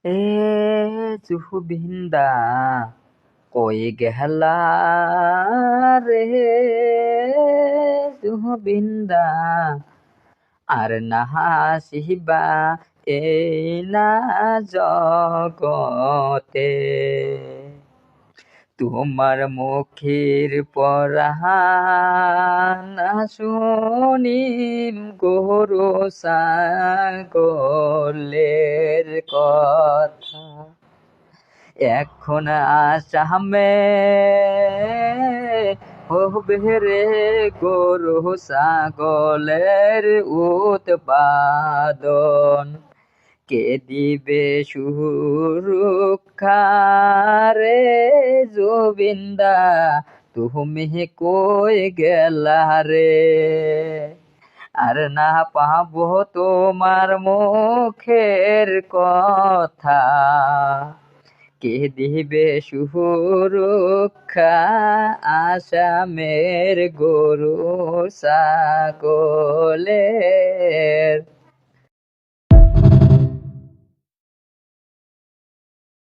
এ জুবিন্দা কই গেলা রে জুবিন্দা আর না হাসিবা এই না জগতে তোমার মুখের পরানা শুনিম গরু ছাগলের কথা এখন আসামে হবে রে গরু ছাগলের উৎপাদন কে দিবে সুরক্ষা রে জুবিন্দা তুমি কই গেলা রে আর না পাবো তোমার মুখের কথা কে দিবে সুরক্ষা আসামের গরু ছাগলের